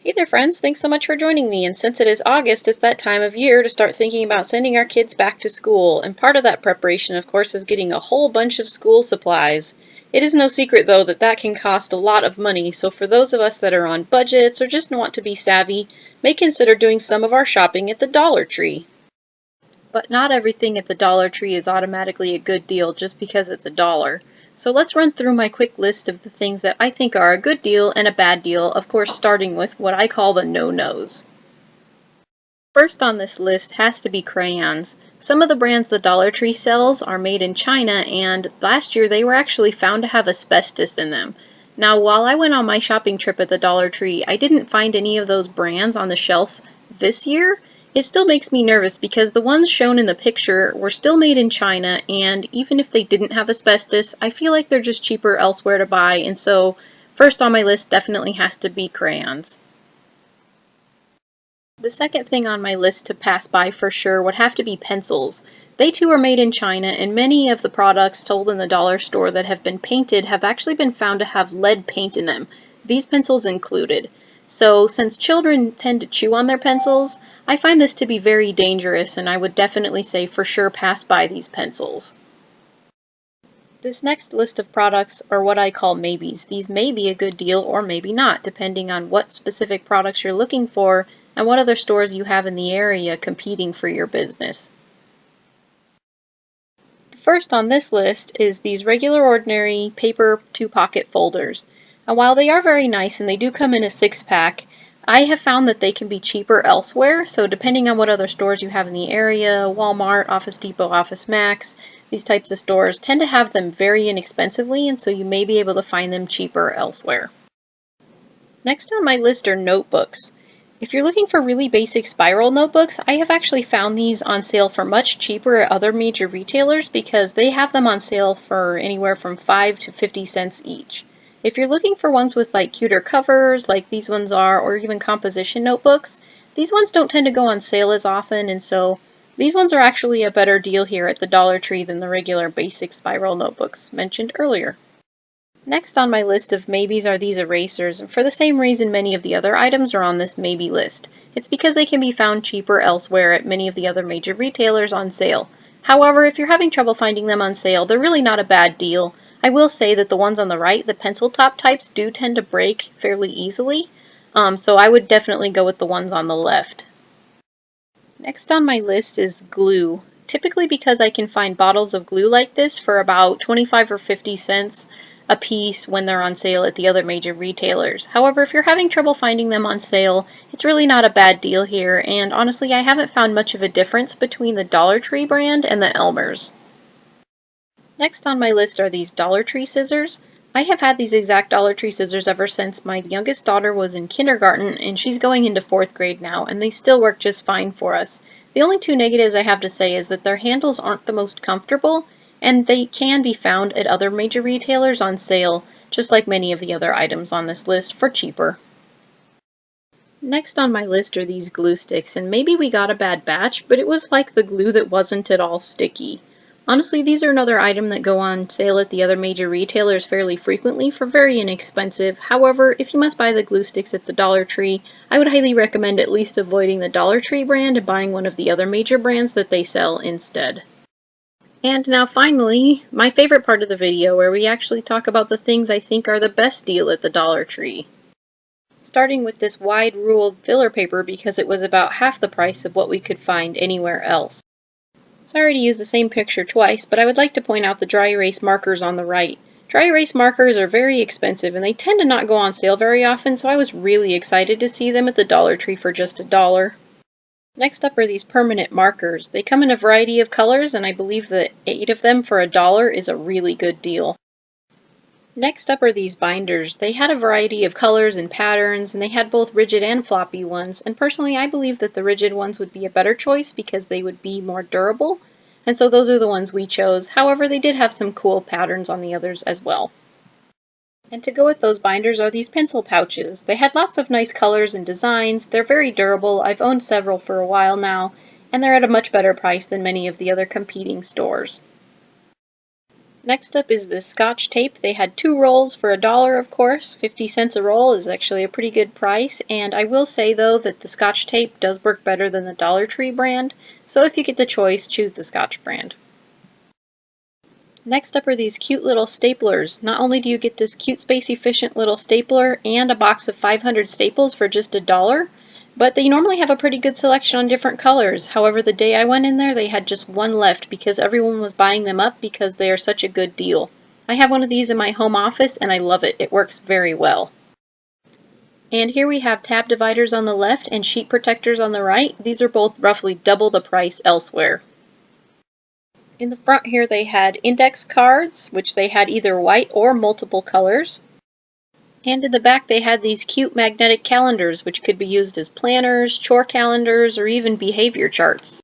Hey there, friends. Thanks so much for joining me. And since it is August, it's that time of year to start thinking about sending our kids back to school. And part of that preparation, of course, is getting a whole bunch of school supplies. It is no secret, though, that that can cost a lot of money. So for those of us that are on budgets or just want to be savvy, may consider doing some of our shopping at the Dollar Tree. But not everything at the Dollar Tree is automatically a good deal just because it's a dollar. So let's run through my quick list of the things that I think are a good deal and a bad deal, of course starting with what I call the no-nos. First on this list has to be crayons. Some of the brands the Dollar Tree sells are made in China, and last year they were actually found to have asbestos in them. Now, while I went on my shopping trip at the Dollar Tree, I didn't find any of those brands on the shelf this year. It still makes me nervous because the ones shown in the picture were still made in China, and even if they didn't have asbestos, I feel like they're just cheaper elsewhere to buy, and so first on my list definitely has to be crayons. The second thing on my list to pass by for sure would have to be pencils. They too are made in China, and many of the products sold in the dollar store that have been painted have actually been found to have lead paint in them, these pencils included. So since children tend to chew on their pencils, I find this to be very dangerous, and I would definitely say for sure pass by these pencils. This next list of products are what I call maybes. These may be a good deal or maybe not, depending on what specific products you're looking for and what other stores you have in the area competing for your business. First on this list is these regular ordinary paper 2-pocket folders. And while they are very nice and they do come in a 6-pack, I have found that they can be cheaper elsewhere, so depending on what other stores you have in the area, Walmart, Office Depot, Office Max, these types of stores tend to have them very inexpensively, and so you may be able to find them cheaper elsewhere. Next on my list are notebooks. If you're looking for really basic spiral notebooks, I have actually found these on sale for much cheaper at other major retailers because they have them on sale for anywhere from 5 to 50 cents each. If you're looking for ones with like cuter covers like these ones are, or even composition notebooks, these ones don't tend to go on sale as often, and so these ones are actually a better deal here at the Dollar Tree than the regular basic spiral notebooks mentioned earlier. Next on my list of maybes are these erasers, and for the same reason many of the other items are on this maybe list. It's because they can be found cheaper elsewhere at many of the other major retailers on sale. However, if you're having trouble finding them on sale, they're really not a bad deal. I will say that the ones on the right, the pencil top types, do tend to break fairly easily, so I would definitely go with the ones on the left. Next on my list is glue. Typically because I can find bottles of glue like this for about 25 or 50 cents a piece when they're on sale at the other major retailers. However, if you're having trouble finding them on sale, it's really not a bad deal here, and honestly I haven't found much of a difference between the Dollar Tree brand and the Elmer's. Next on my list are these Dollar Tree scissors. I have had these exact Dollar Tree scissors ever since my youngest daughter was in kindergarten, and she's going into 4th grade now, and they still work just fine for us. The only two negatives I have to say is that their handles aren't the most comfortable, and they can be found at other major retailers on sale, just like many of the other items on this list, for cheaper. Next on my list are these glue sticks, and maybe we got a bad batch, but it was like the glue that wasn't at all sticky. Honestly, these are another item that go on sale at the other major retailers fairly frequently for very inexpensive. However, if you must buy the glue sticks at the Dollar Tree, I would highly recommend at least avoiding the Dollar Tree brand and buying one of the other major brands that they sell instead. And now finally, my favorite part of the video where we actually talk about the things I think are the best deal at the Dollar Tree. Starting with this wide ruled filler paper because it was about half the price of what we could find anywhere else. Sorry to use the same picture twice, but I would like to point out the dry erase markers on the right. Dry erase markers are very expensive and they tend to not go on sale very often, so I was really excited to see them at the Dollar Tree for just $1. Next up are these permanent markers. They come in a variety of colors, and I believe that 8 of them for $1 is a really good deal. Next up are these binders. They had a variety of colors and patterns, and they had both rigid and floppy ones, and personally I believe that the rigid ones would be a better choice because they would be more durable, and so those are the ones we chose. However, they did have some cool patterns on the others as well. And to go with those binders are these pencil pouches. They had lots of nice colors and designs. They're very durable. I've owned several for a while now, and they're at a much better price than many of the other competing stores. Next up is the Scotch tape. They had 2 rolls for $1, of course. 50 cents a roll is actually a pretty good price, and I will say though that the Scotch tape does work better than the Dollar Tree brand, so if you get the choice, choose the Scotch brand. Next up are these cute little staplers. Not only do you get this cute space efficient little stapler and a box of 500 staples for just $1, but they normally have a pretty good selection on different colors. However, the day I went in there, they had just one left because everyone was buying them up because they are such a good deal. I have one of these in my home office and I love it. It works very well. And here we have tab dividers on the left and sheet protectors on the right. These are both roughly double the price elsewhere. In the front here they had index cards, which they had either white or multiple colors. And in the back they had these cute magnetic calendars, which could be used as planners, chore calendars, or even behavior charts.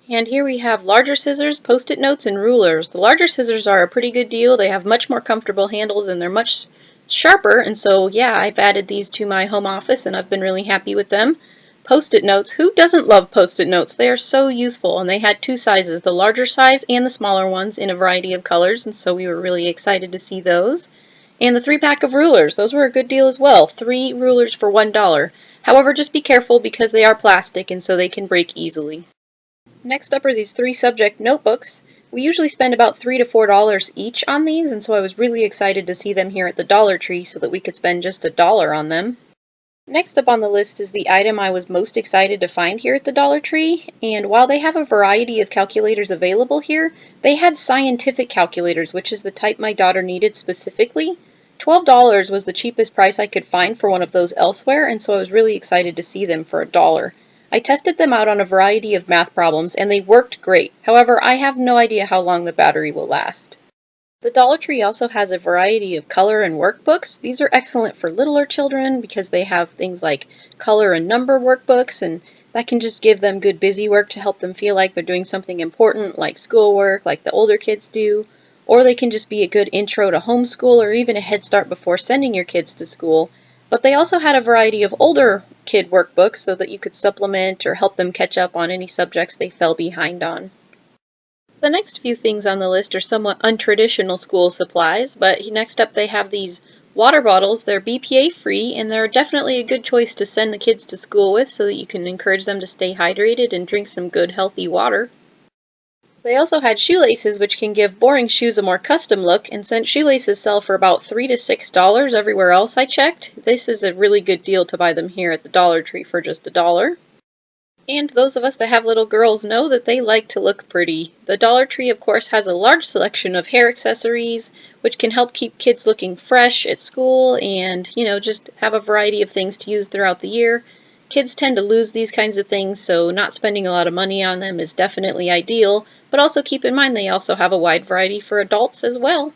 And here we have larger scissors, post-it notes, and rulers. The larger scissors are a pretty good deal. They have much more comfortable handles and they're much sharper, and so yeah, I've added these to my home office and I've been really happy with them. Post-it notes. Who doesn't love post-it notes? They are so useful, and they had 2 sizes, the larger size and the smaller ones in a variety of colors, and so we were really excited to see those. And the 3-pack of rulers. Those were a good deal as well. 3 rulers for $1. However, just be careful because they are plastic and so they can break easily. Next up are these 3 subject notebooks. We usually spend about $3 to $4 each on these, and so I was really excited to see them here at the Dollar Tree so that we could spend just $1 on them. Next up on the list is the item I was most excited to find here at the Dollar Tree, and while they have a variety of calculators available here, they had scientific calculators, which is the type my daughter needed specifically. $12 was the cheapest price I could find for one of those elsewhere, and so I was really excited to see them for $1. I tested them out on a variety of math problems, and they worked great. However, I have no idea how long the battery will last. The Dollar Tree also has a variety of color and workbooks. These are excellent for littler children because they have things like color and number workbooks, and that can just give them good busy work to help them feel like they're doing something important like schoolwork, like the older kids do. Or they can just be a good intro to homeschool or even a head start before sending your kids to school. But they also had a variety of older kid workbooks so that you could supplement or help them catch up on any subjects they fell behind on. The next few things on the list are somewhat untraditional school supplies, but next up they have these water bottles. They're BPA free and they're definitely a good choice to send the kids to school with so that you can encourage them to stay hydrated and drink some good healthy water. They also had shoelaces, which can give boring shoes a more custom look, and since shoelaces sell for about $3 to $6 everywhere else I checked, this is a really good deal to buy them here at the Dollar Tree for just $1. And those of us that have little girls know that they like to look pretty. The Dollar Tree, of course, has a large selection of hair accessories, which can help keep kids looking fresh at school and, just have a variety of things to use throughout the year. Kids tend to lose these kinds of things, so not spending a lot of money on them is definitely ideal, but also keep in mind they also have a wide variety for adults as well.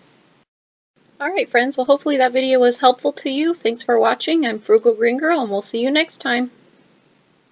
Alright friends, well hopefully that video was helpful to you. Thanks for watching. I'm Frugal Green Girl, and we'll see you next time.